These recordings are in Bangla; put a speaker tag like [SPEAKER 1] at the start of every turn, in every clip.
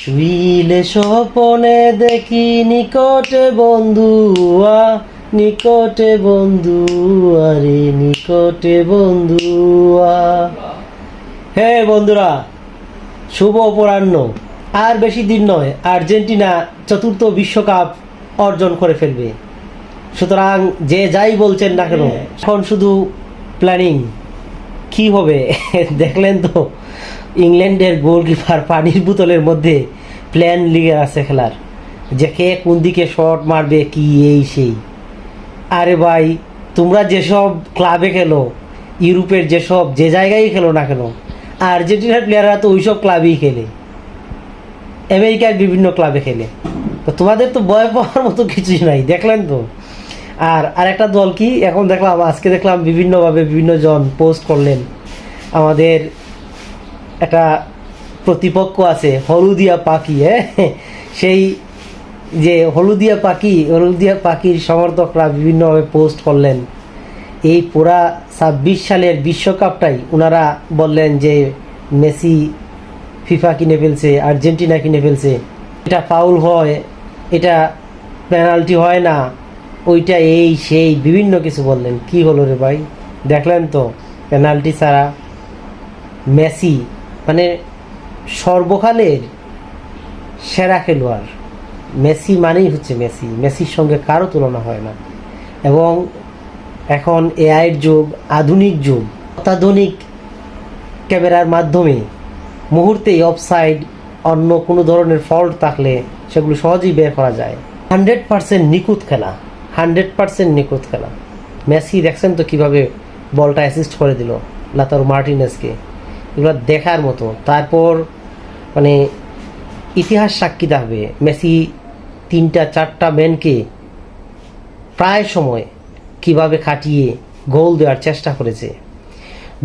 [SPEAKER 1] শুইলে স্বপনে দেখি নিকটে বন্ধু আরে নিকটে বন্ধুয়া। হে বন্ধুরা, শুভ অপরাহ্ন। আর বেশি দিন নয়, আর্জেন্টিনা চতুর্থ বিশ্বকাপ অর্জন করে ফেলবে। সুতরাং যে যাই বলছেন না কেন, এখন শুধু প্ল্যানিং কি হবে। দেখলেন তো, ইংল্যান্ডের গোলকিপার পানির বোতলের মধ্যে প্ল্যান লিগে আছে খেলার, যে কে কোন দিকে শট মারবে, কি এই সেই। আরে ভাই, তোমরা যেসব ক্লাবে খেলো, ইউরোপের যেসব যে জায়গায় খেলো না কেন, আর্জেন্টিনার প্লেয়াররা তো ওইসব ক্লাবেই খেলে, আমেরিকার বিভিন্ন ক্লাবে খেলে। তো তোমাদের তো ভয় পাওয়ার মতো কিছুই নাই, দেখলেন তো। আর আরেকটা দল কি, এখন দেখলাম, আজকে দেখলাম বিভিন্নভাবে বিভিন্ন জন পোস্ট করলেন, আমাদের একটা প্রতিপক্ষ আছে হলুদিয়া পাখি, হ্যাঁ, সেই যে হলুদিয়া পাখির সমর্থকরা বিভিন্নভাবে পোস্ট করলেন। এই পুরা 26 সালের বিশ্বকাপটাই ওনারা বললেন যে মেসি ফিফা কিনে ফেলছে, আর্জেন্টিনা কিনে ফেলছে, এটা ফাউল হয়, এটা পেনাল্টি হয় না, ওইটা এই সেই বিভিন্ন কিছু বললেন। কি হলো রে ভাই, দেখলেন তো, পেনাল্টি ছাড়া মেসি মানে সর্বকালের সেরা খেলোয়াড়। মেসি মানেই হচ্ছে মেসি, মেসির সঙ্গে কারো তুলনা হয় না। এবং এখন এআইয়ের যুগ, আধুনিক যুগ, অত্যাধুনিক ক্যামেরার মাধ্যমে মুহূর্তেই অফসাইড, অন্য কোনো ধরনের ফল্ট থাকলে সেগুলো সহজেই বের করা যায়। 100% নিখুঁত খেলা, 100% নিখুঁত খেলা। মেসি দেখছেন তো কীভাবে বলটা অ্যাসিস্ট করে দিল লাতারো মার্টিনেজকে, এগুলো দেখার মতো। তারপর মানে ইতিহাস সাক্ষী থাকবে, মেসি 3-4টা ম্যানকে প্রায় সময় কিভাবে খাটিয়ে গোল দেওয়ার চেষ্টা করেছে।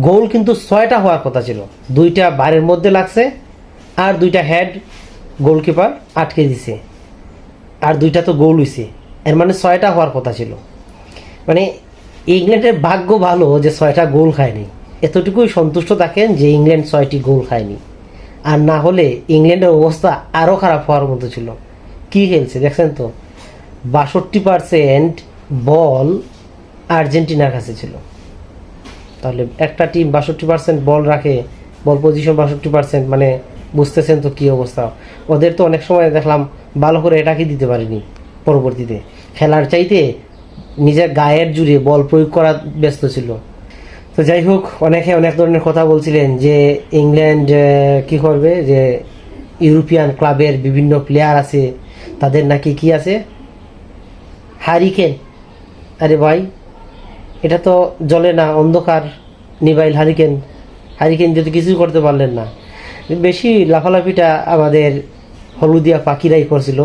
[SPEAKER 1] গোল কিন্তু 6টা হওয়ার কথা ছিল, 2টা বারের মধ্যে লাগছে, আর 2টা হেড গোলকিপার আটকে দিছে, আর 2টা তো গোল হয়েছে। এর মানে 6টা হওয়ার কথা ছিল। মানে ইংল্যান্ডের ভাগ্য ভালো যে 6টা গোল খায়নি, এতটুকুই সন্তুষ্ট থাকেন যে ইংল্যান্ড 6টি গোল খায়নি। আর না হলে ইংল্যান্ডের অবস্থা আরও খারাপ হওয়ার মতো ছিল। কি খেলছে দেখছেন তো, 62% বল আর্জেন্টিনার কাছে ছিল। তাহলে একটা টিম 62% বল রাখে, বল পজিশন 62%, মানে বুঝতেছেন তো কী অবস্থা। ওদের তো অনেক সময় দেখলাম ভালো করে এটাকে দিতে পারেনি, পরবর্তীতে খেলার চাইতে নিজের গায়ের জুড়ে বল প্রয়োগ করা ব্যস্ত ছিল। তো যাই হোক, অনেকে অনেক ধরনের কথা বলছিলেন যে ইংল্যান্ড কি করবে, যে ইউরোপিয়ান ক্লাবের বিভিন্ন প্লেয়ার আছে, তাদের নাকি কি আছে, হারিকেন। আরে ভাই, এটা তো জ্বলে না, অন্ধকার নিবাইল হারিকেন যদি কিছুই করতে পারলেন না। বেশি লাফালাফিটা আমাদের হলুদিয়া পাখিরাই করছিল,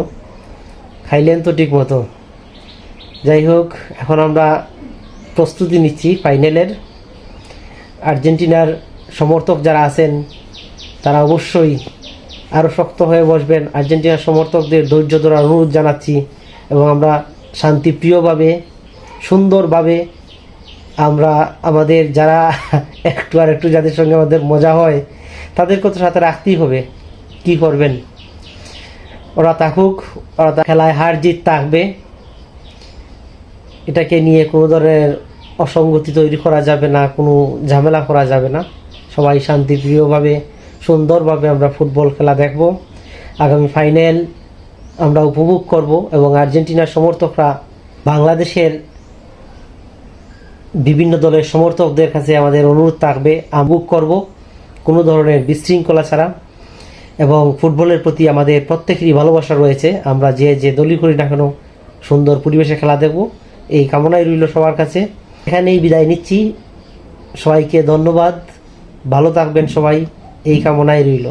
[SPEAKER 1] খাইলেন তো ঠিক মতো। যাই হোক, এখন আমরা প্রস্তুতি নিচ্ছি ফাইনালের। আর্জেন্টিনার সমর্থক যারা আছেন তারা অবশ্যই আরও শক্ত হয়ে বসবেন। আর্জেন্টিনার সমর্থকদের ধৈর্য ধরার অনুরোধ জানাচ্ছি, এবং আমরা শান্তিপ্রিয়ভাবে, সুন্দরভাবে, আমরা আমাদের যারা একটু যাদের সঙ্গে আমাদের মজা হয় তাদেরকে তো সাথে রাখতেই হবে। কি করবেন, ওরা থাকুক, ওরা খেলায় হার জিত থাকবে, এটাকে নিয়ে কোনো ধরনের অসঙ্গতি তৈরি করা যাবে না, কোনো ঝামেলা করা যাবে না। সবাই শান্তিপ্রিয়ভাবে, সুন্দরভাবে আমরা ফুটবল খেলা দেখব। আগামী ফাইনাল আমরা উপভোগ করব, এবং আর্জেন্টিনার সমর্থকরা, বাংলাদেশের বিভিন্ন দলের সমর্থকদের কাছে আমাদের অনুরোধ থাকবে, উপভোগ করব কোনো ধরনের বিশৃঙ্খলা ছাড়া। এবং ফুটবলের প্রতি আমাদের প্রত্যেকেরই ভালোবাসা রয়েছে, আমরা যে দলই করি না কেন সুন্দর পরিবেশে খেলা দেখব, এই কামনাই রইল সবার কাছে। এখানেই বিদায় নিচ্ছি, সবাইকে ধন্যবাদ, ভালো থাকবেন সবাই, এই কামনাই রইল।